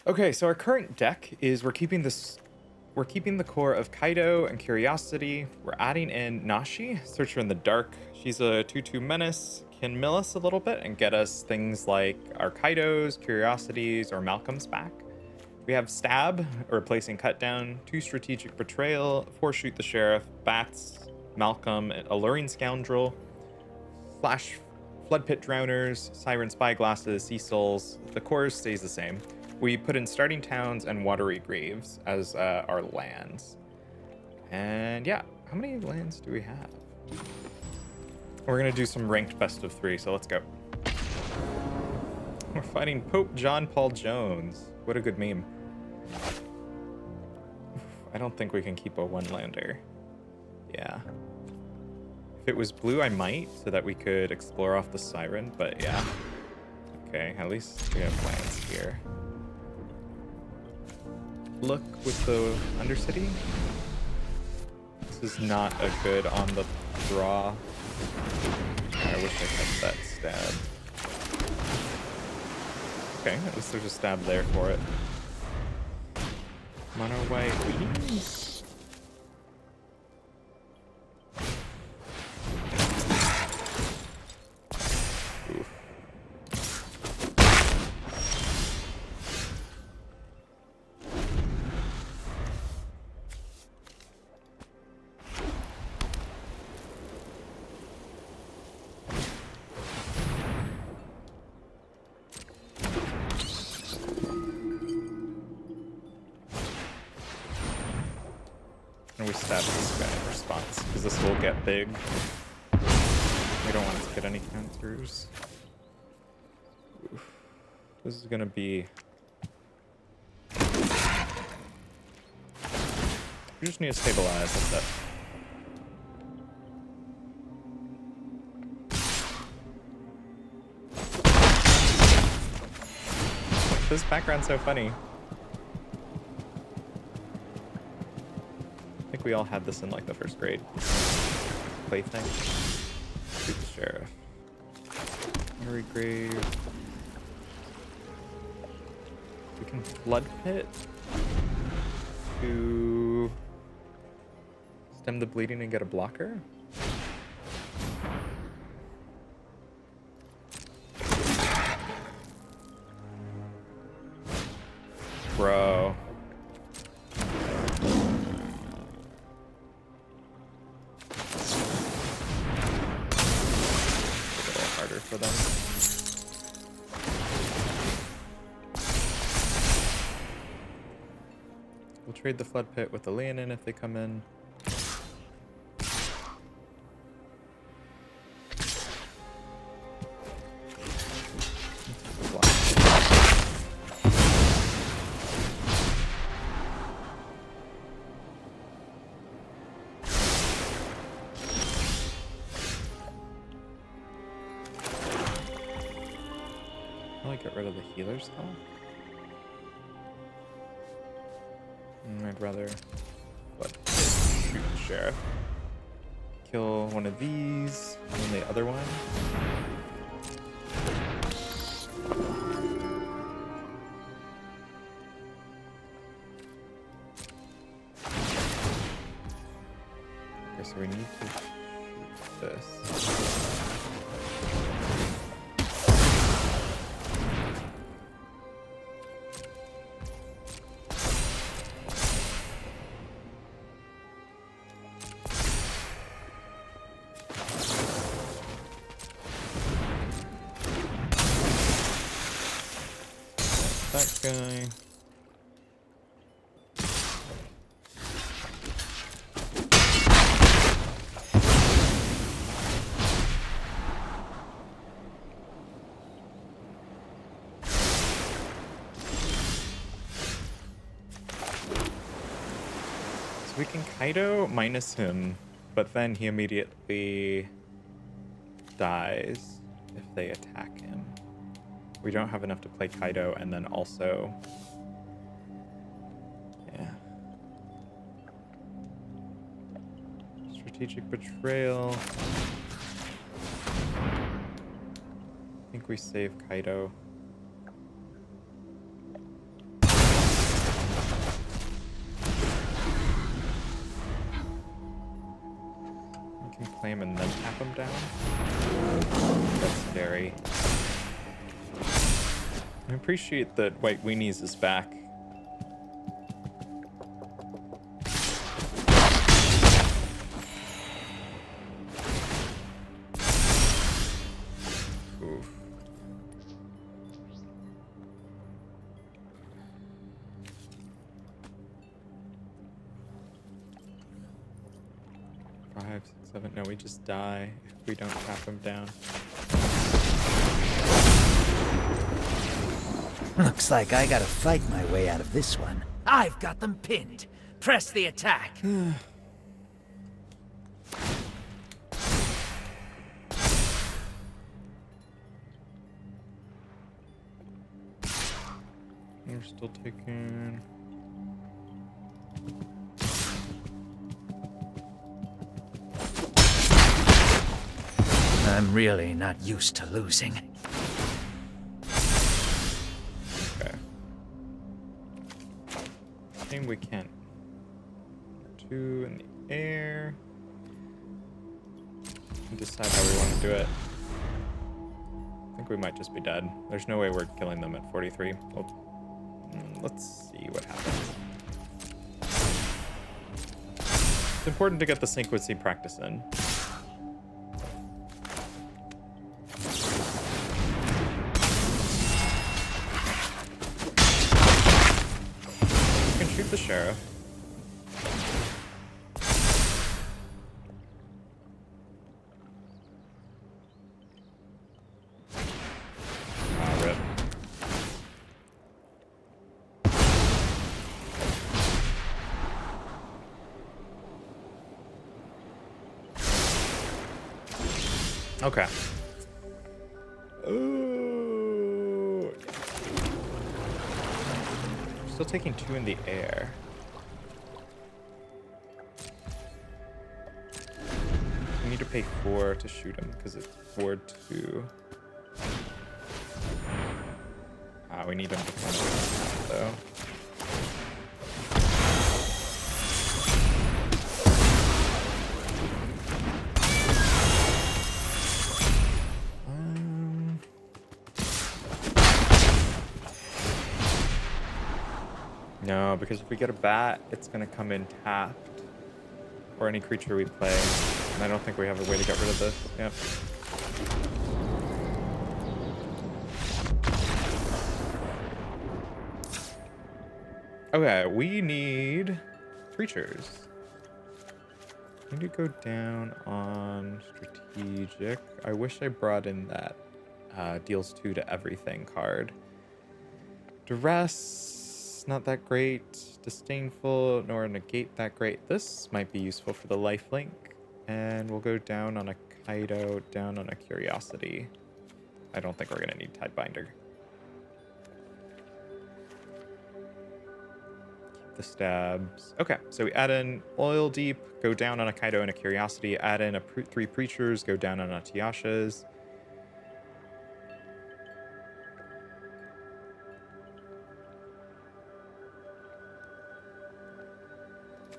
Okay, so our current deck is we're keeping the core of Kaito and Curiosity. We're adding in Nashi, Searcher in the Dark. She's a 2/2 menace, can mill us a little bit and get us things like our Kaitos, Curiosities, or Malcolms back. We have Stab, replacing Cut Down, 2 Strategic Betrayal, 4 Shoot the Sheriff, Bats, Malcolm, Alluring Scoundrel, Flash, Flood Pit Drowners, Siren Spyglasses, Sea Souls. The core stays the same. We put in Starting Towns and Watery Graves as our lands. And yeah, how many lands do we have? We're gonna do some ranked best of 3, so let's go. We're fighting Pope John Paul Jones. What a good meme. I don't think we can keep a 1-lander. Yeah. If it was blue, I might, so that we could explore off the Siren, but yeah. Okay, at least we have lands here. Look with the Undercity. This is not a good on the draw. I wish I had that stab. Okay, at least there's a stab there for it. Mono White Weenies. And we stab this guy in response, because this will get big. We don't want it to get any counters. Oof. This is gonna be... We just need to stabilize, that's it. This background's so funny. I think we all had this in like the first grade plaything. Shoot the Sheriff. Murray Grave. We can Flood Pit to stem the bleeding and get a blocker. Bro. For them. We'll trade the Flood Pit with the Leonin if they come in. Get rid of the healer spell. I'd rather shoot the Sheriff. Kill one of these and the other one. Okay, so we need to shoot this. That guy. So we can Kaito minus him, but then he immediately dies if they attack him. We don't have enough to play Kaito, and then also... Yeah. Strategic Betrayal. I think we save Kaito. play him and then tap him down. That's scary. I appreciate that White Weenies is back. Oof. Five, 6, 7. No, we just die if we don't tap him down. Looks like I gotta fight my way out of this one. I've got them pinned. Press the attack. We're still taking... I'm really not used to losing. Okay. I think we can. 2 in the air. And decide how we want to do it. I think we might just be dead. There's no way we're killing them at 43. Well, let's see what happens. It's important to get the sequencing practice in. The sheriff. Ah, rip. Okay. Ooh. Still taking 2 in the air. We need to pay 4 to shoot him because it's 4-2. Ah, we need him to come out though. No, because if we get a bat, it's going to come in tapped. Or any creature we play. And I don't think we have a way to get rid of this. Yep. Okay, we need Preachers. We need to go down on strategic. I wish I brought in that deals 2 to everything card. Duress, not that great. Disdainful, nor negate that great. This might be useful for the lifelink. And we'll go down on a Kaito, down on a Curiosity. I don't think we're going to need Tidebinder. Keep the stabs. Okay, so we add in Oildeep, go down on a Kaito and a Curiosity, add in 3 Preachers, go down on a Tiasha's.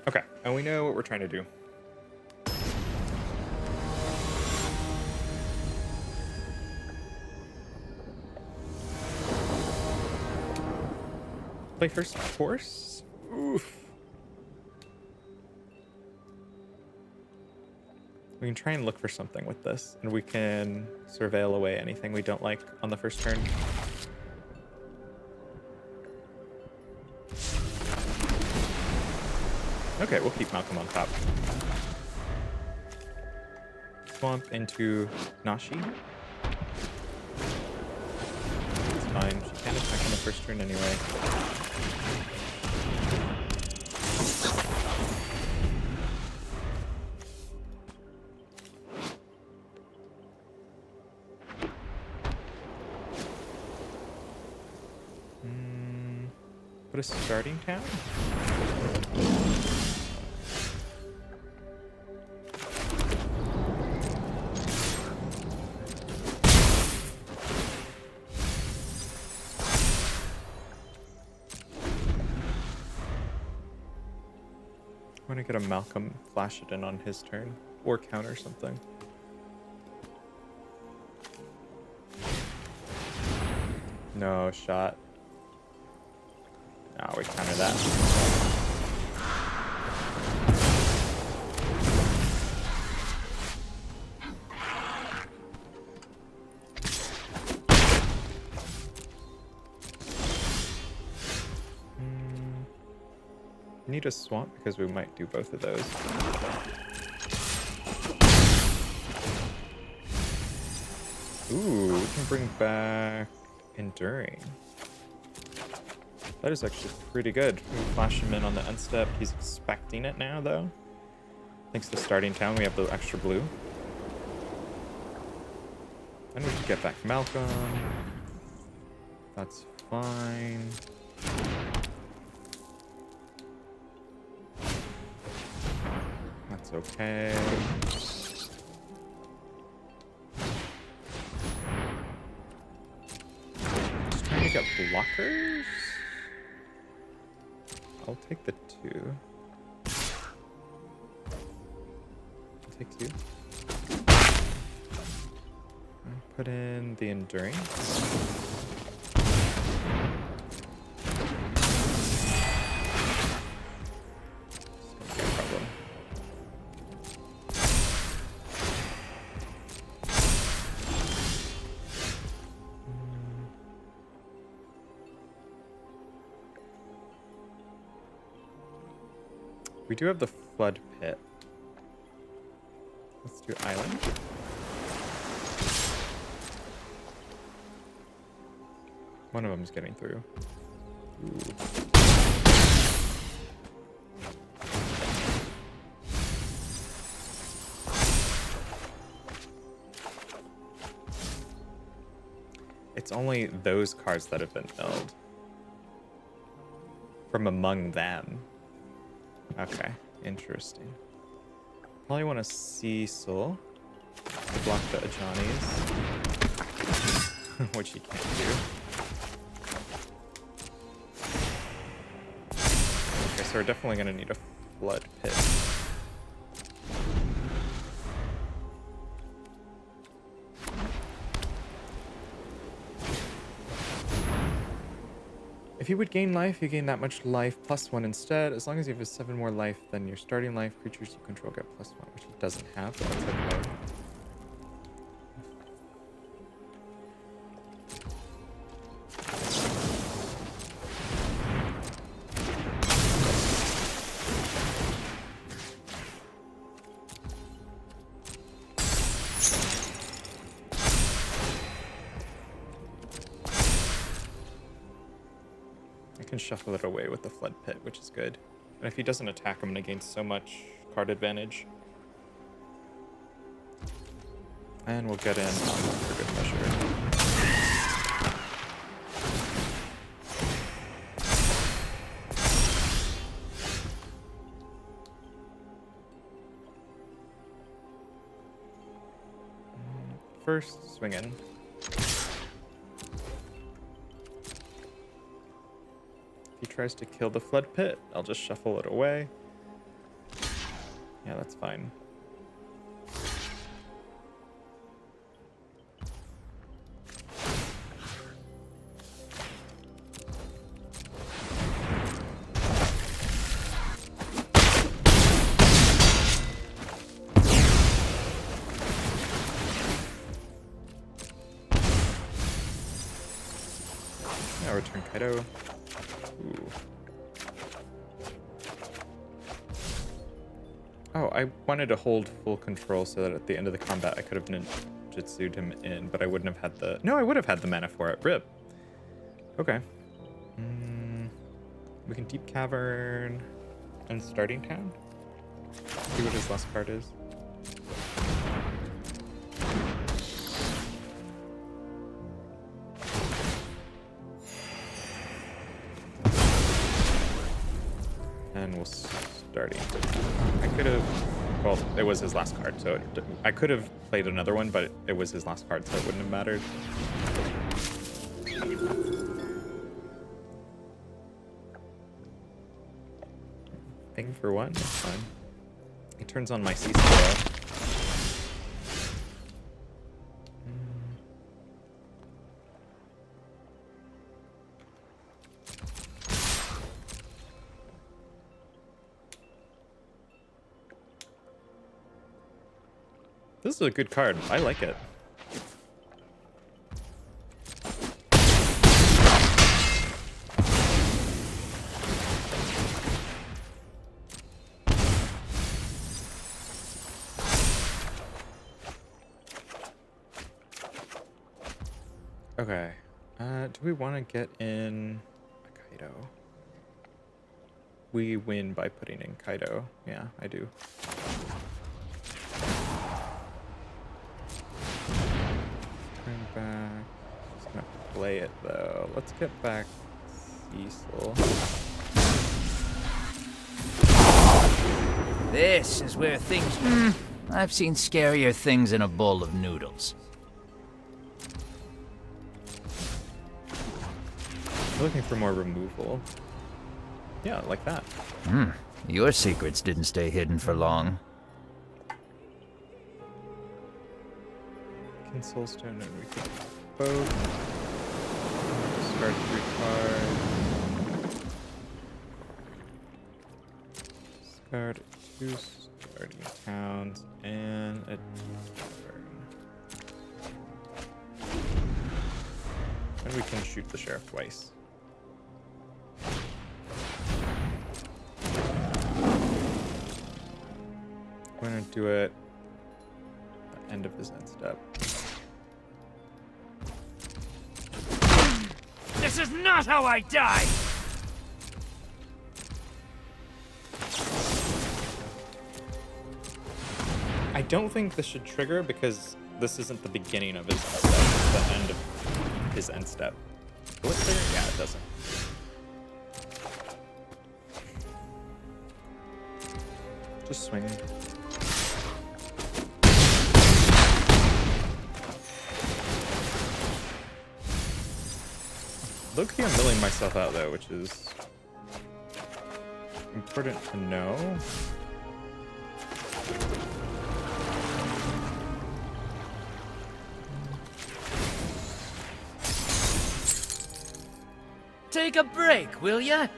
Okay, and we know what we're trying to do. Play first force? Oof. We can try and look for something with this, and we can surveil away anything we don't like on the first turn. Okay, we'll keep Malcolm on top. Swamp into Nashi. It's fine. She can attack on the first turn anyway. Put a starting town? I'm gonna get a Malcolm, flash it in on his turn. or counter something. No shot. No, we counter that. Need a swamp because we might do both of those. Ooh, we can bring back Enduring. That is actually pretty good. We flash him in on the end step. He's expecting it now, though. Thanks to starting town, we have the extra blue. And we can get back Malcolm. That's fine. That's okay. Just trying to get blockers. I'll take the 2. I'll take 2. I'll put in the Enduring. We do have the Flood Pit. Let's do Island. One of them's getting through. Ooh. It's only those cards that have been milled. From among them. Okay, interesting. Probably want to Cecil to block the Ajani's, which he can't do. Okay, so we're definitely going to need a Flood Pit. If you would gain life, you gain that much life +1 instead. As long as you have 7 more life than your starting life, creatures you control get +1, which it doesn't have, but that's okay. Can shuffle it away with the Flood Pit, which is good. And if he doesn't attack, I'm going to gain so much card advantage. And we'll get in for good measure. First, swing in. He tries to kill the Flood Pit, I'll just shuffle it away. Yeah, that's fine. Now return Kaito. Ooh. Oh, I wanted to hold full control so that at the end of the combat I could have ninjutsu'd him in, but I wouldn't have had the... No, I would have had the mana for it. Rip. Okay. We can Deep Cavern and Starting Town. See what his last card is. And we'll Starting. I could have... Well, it was his last card, so I could have played another one, but it was his last card, so it wouldn't have mattered. Thing for one, that's fine. He turns on my Cecil. This is a good card. I like it. Okay. Do we want to get in a Kaito? We win by putting in Kaito. Yeah, I do. Turn back. Just gonna play it though. Let's get back Cecil. This is where things... I've seen scarier things in a bowl of noodles. Looking for more removal. Yeah, like that. Your secrets didn't stay hidden for long. Soulstone, and we could both discard 3 cards. Discard 2 starting towns and a turn. And we can shoot the sheriff twice. We're gonna do it at the end of his end step. This is not how I die! I don't think this should trigger because this isn't the beginning of his end step, it's the end of his end step. Will it trigger? Yeah, it doesn't. Just swing. Low-key, I'm milling myself out though, which is important to know. Take a break, will ya?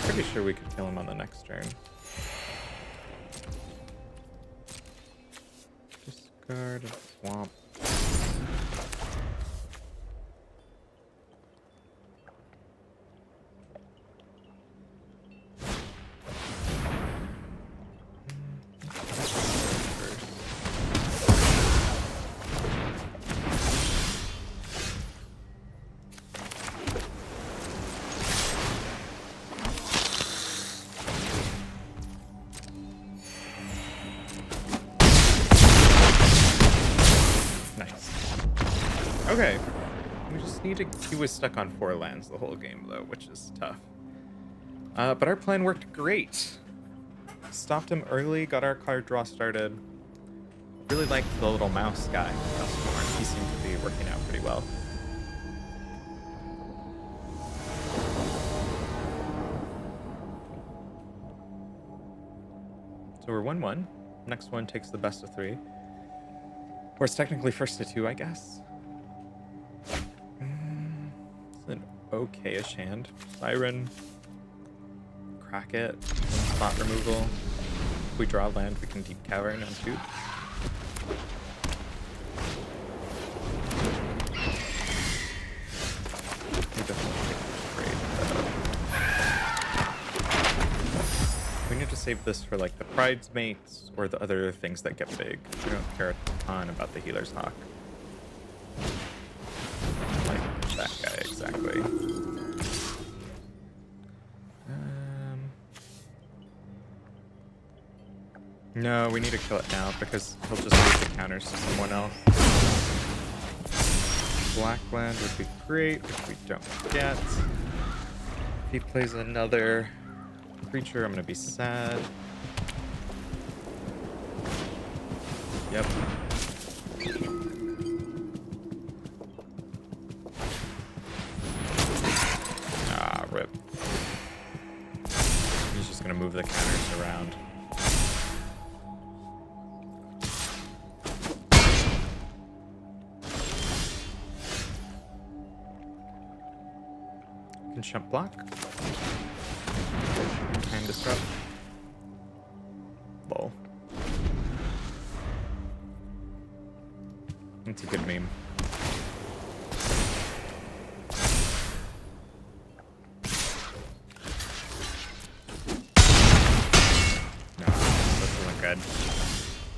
Pretty sure we could kill him on the next turn. Discard and swamp. Okay, we just need to... He was stuck on 4 lands the whole game, though, which is tough. But our plan worked great. Stopped him early, got our card draw started. Really liked the little mouse guy. He seemed to be working out pretty well. So we're 1-1. Next one takes the best of 3. Or it's technically first to 2, I guess. It's an okay-ish hand. Siren. Crack it. Spot removal. If we draw land, we can deep cowering on 2. We definitely take this trade. We need to save this for like the Pridesmates or the other things that get big. We don't care a ton about the Healer's Hawk. Like that guy, exactly. No, we need to kill it now because he'll just lose the counters to someone else. Black land would be great if we don't get. If he plays another creature, I'm gonna be sad. Yep. Ah, rip. He's just gonna move the counters around. Can Shump block. Time disrupt. Lol. That's a good meme. No, that doesn't good.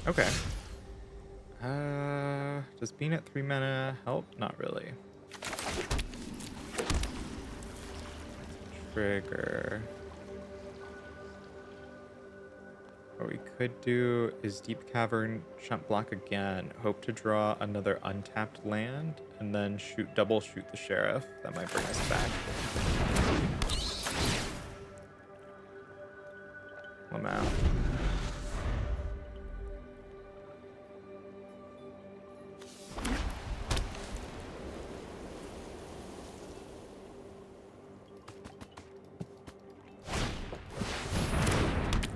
Okay. Does being at 3 mana help? Not really. Trigger. What we could do is Deep Cavern, Shump block again, hope to draw another untapped land, and then double shoot the Sheriff. That might bring us back. Lamau.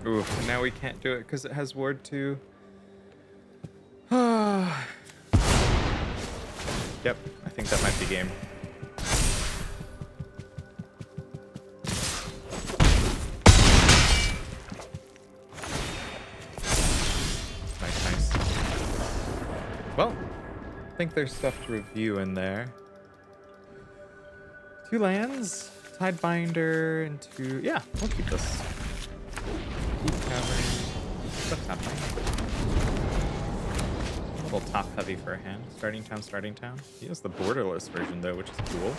Ooh, and now we can't do it because it has Ward 2. Yep, I think that might be game. Nice. Well, I think there's stuff to review in there. 2 lands, Tidebinder, and 2... Yeah, we'll keep this. Deep Cavern. Stuff's happening. A little top heavy for a hand. Starting town. He has the borderless version though, which is cool.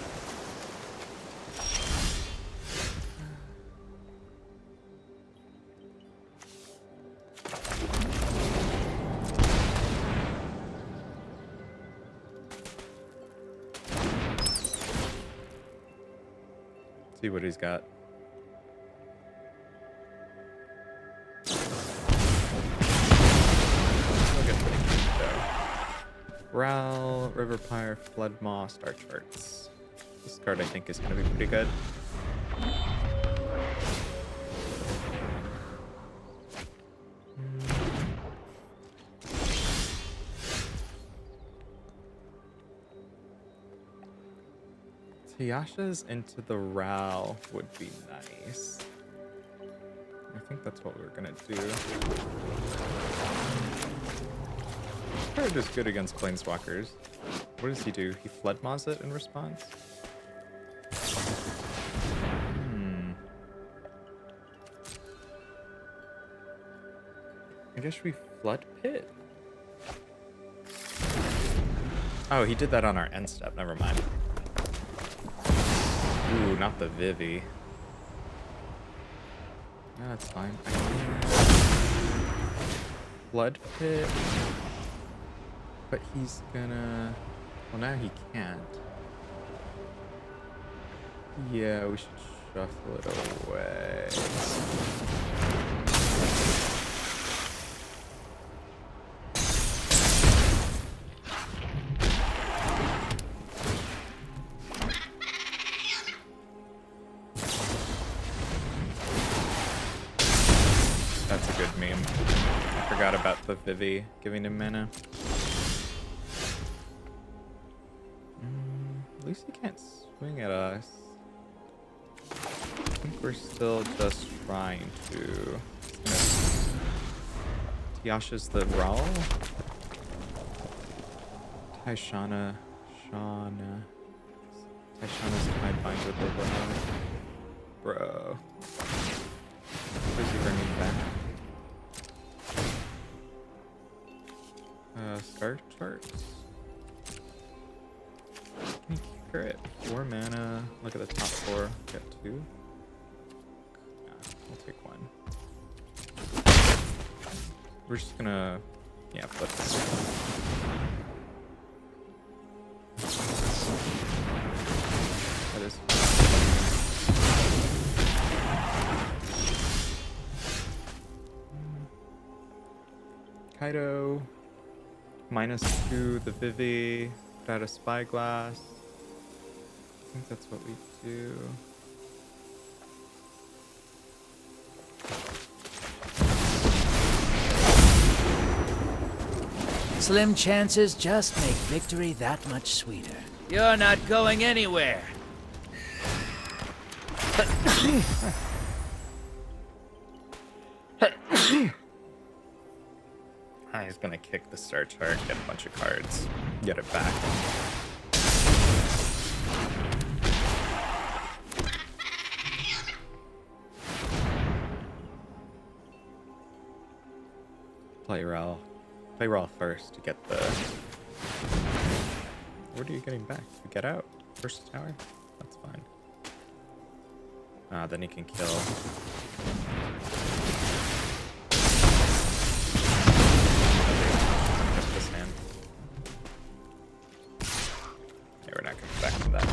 See what he's got. Ral, Riverpire, Floodmaw, Star Charts. This card I think is going to be pretty good. Tiyasha's into the Ral would be nice. I think that's what we're going to do. Card is good against Planeswalkers. What does he do? He Floodmaws it in response? I guess we Flood Pit? Oh, he did that on our end step. Never mind. Ooh, not the Vivi. No, that's fine. Flood Pit. But he's gonna... Well, now he can't. Yeah, we should shuffle it away. That's a good meme. I forgot about the Vivi giving him mana. At least he can't swing at us. I think we're still just trying to. Tiyasha's the Rawl. Tyshana's Tidebinder with the Rawl. Bro. Who's he bringing back? Star Charts. Kicker it. 4 mana. Look at the top 4. Get 2. Yeah, we'll take 1. We're just gonna, yeah, flip this. That is. Kaito. -2 the Vivi. Got a Spyglass. I think that's what we do. Slim chances just make victory that much sweeter. You're not going anywhere. He's gonna kick the star chart, get a bunch of cards, get it back. Play Rel first to get the. What are you getting back? You get out first tower. That's fine. Then he can kill. This hand. Yeah, we're not coming back to that.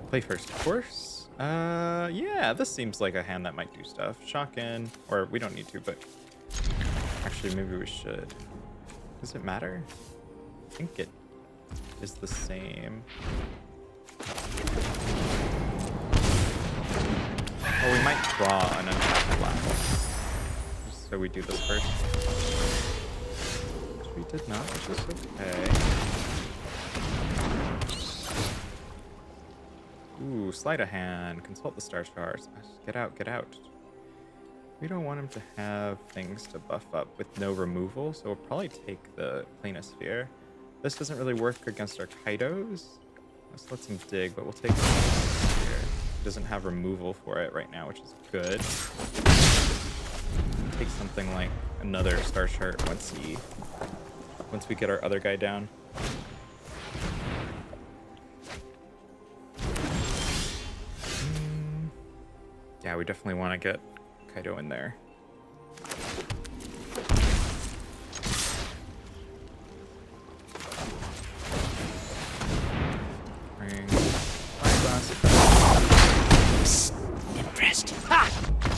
Play first, of course. Yeah, this seems like a hand that might do stuff. Shock in, or we don't need to, but actually maybe we should. Does it matter? I think it is the same. Oh, we might draw an untapped black. Just so we do this first. Which we did not, which is okay. Ooh, sleight of hand. Consult the star charts. Get out, get out. We don't want him to have things to buff up with no removal, so we'll probably take the Planosphere. This doesn't really work against our Kaitos. Let's let him dig, but we'll take the Planosphere. He doesn't have removal for it right now, which is good. Take something like another star chart once we get our other guy down. Yeah, we definitely want to get Kaito in there. Psst, impressed. Ha!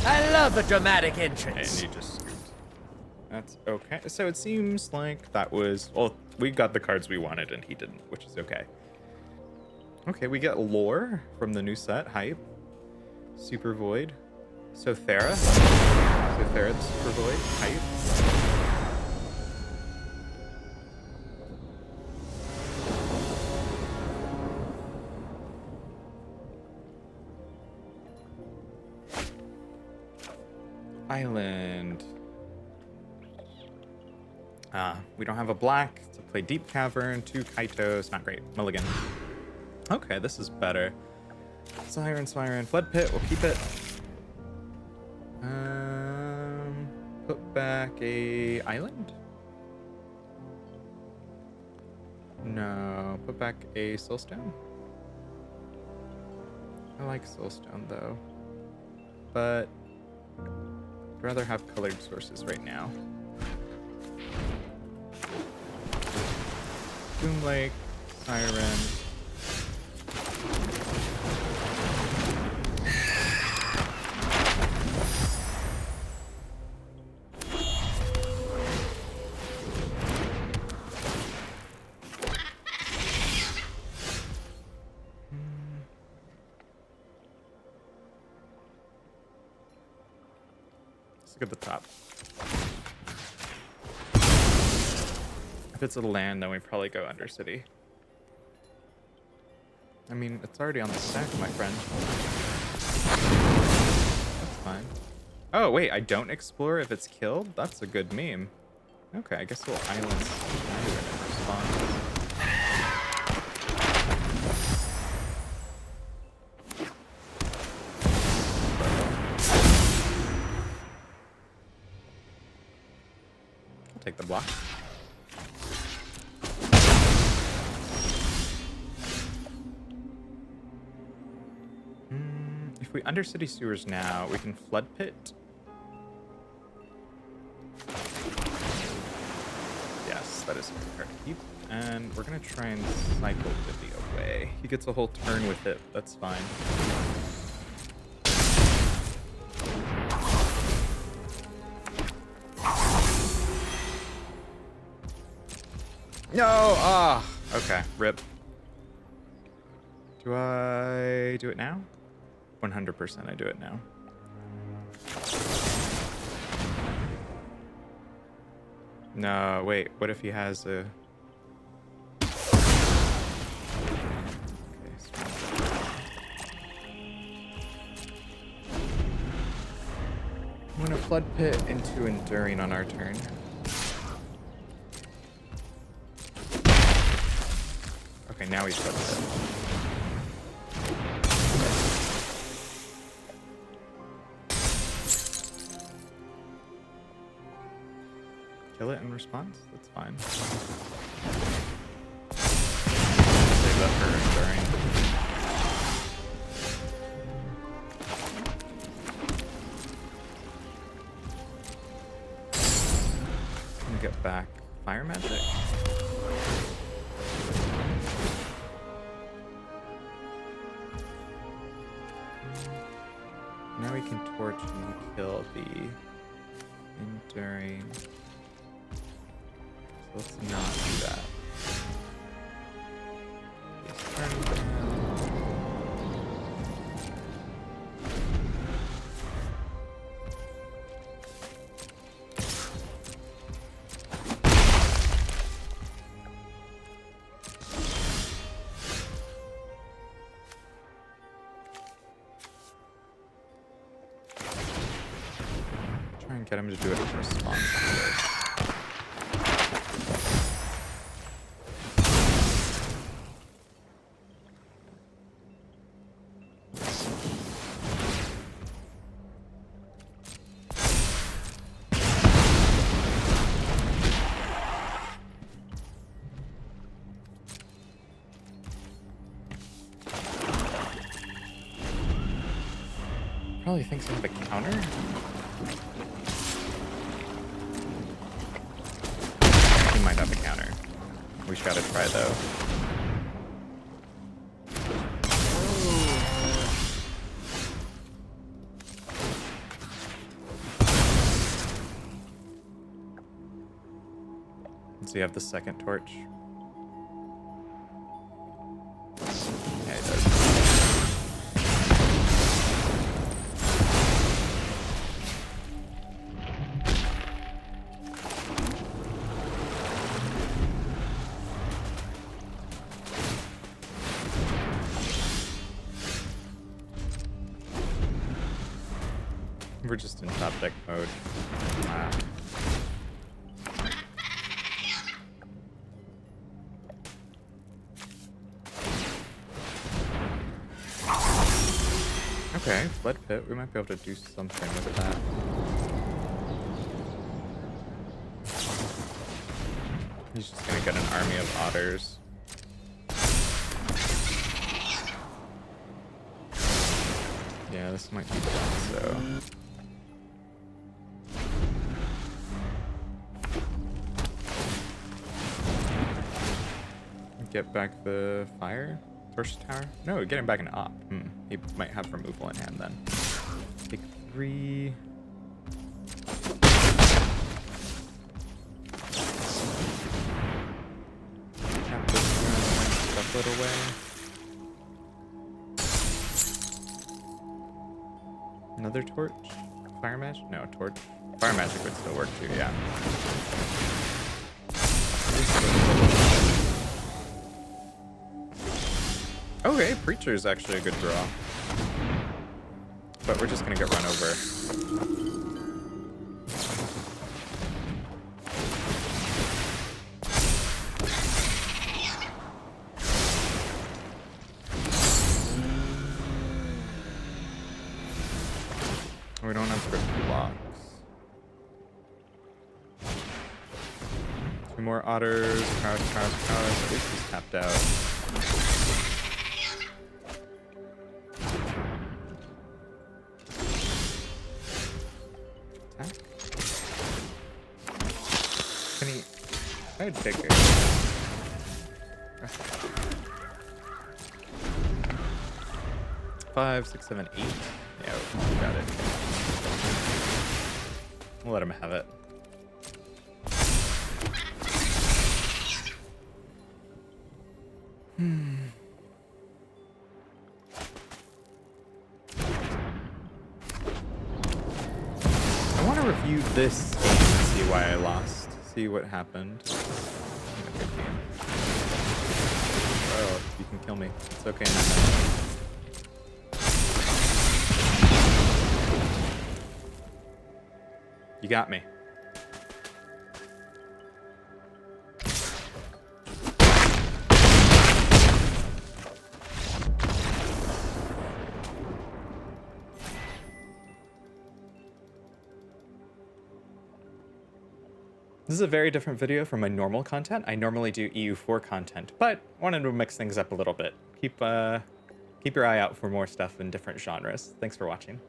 I love a dramatic entrance. And you just scooped. That's okay. So it seems like that was... Well, we got the cards we wanted and he didn't, which is okay. Okay, we get lore from the new set, Hype. Super Void. Sothera. Sothera the Super Void. Hype. Island. We don't have a black to play Deep Cavern. 2 Kaitos. Not great. Mulligan. Okay, this is better. Siren, Flood Pit, we'll keep it. Put back a island? No, put back a Soulstone. I like Soulstone though, but I'd rather have colored sources right now. Boom Lake, Siren. Look at the top. If it's a land, then we probably go Undercity. I mean, it's already on the stack, my friend. That's fine. Oh, wait, I don't explore if it's killed? That's a good meme. Okay, I guess we'll island in response. Take the block. If we Undercity Sewers now, we can Flood Pit. Yes, that is a card to keep. And we're going to try and cycle Vivi away. He gets a whole turn with it. That's fine. No! Ah! Okay, rip. Do I do it now? 100% I do it now. No, wait. What if he has a... Okay, I'm gonna flood pit into enduring on our turn. Okay, now he's flood pit. Kill it in response? That's fine. Save that for enduring. Get back fire magic. Now we can torch and kill the enduring. So let's not do that. Just turn it down. Get him to do it in response to this. Probably thinks I have a counter. Might have a counter. We just gotta try though. Does he have the second torch? Yeah, he does. We're just in top deck mode. Okay, flood pit. We might be able to do something with that. He's just gonna get an army of otters. Yeah, this might be done, so... Get back the fire? Torch tower? No, get him back an op. He might have removal in hand then. Take 3. Tap this one, stuff it away. Another torch? Fire magic? No, torch. Fire magic would still work too, yeah. Okay, Preacher is actually a good draw. But we're just gonna get run over. We don't have crit blocks. 2 more otters. Prowess. At least he's tapped out. I would take it. 5, 6, 7, 8. Yeah, we got it. We'll let him have it. I want to review this game and see why I lost. see what happened. Oh, you can kill me. It's okay. You got me. This is a very different video from my normal content. I normally do EU4 content, but wanted to mix things up a little bit. Keep your eye out for more stuff in different genres. Thanks for watching.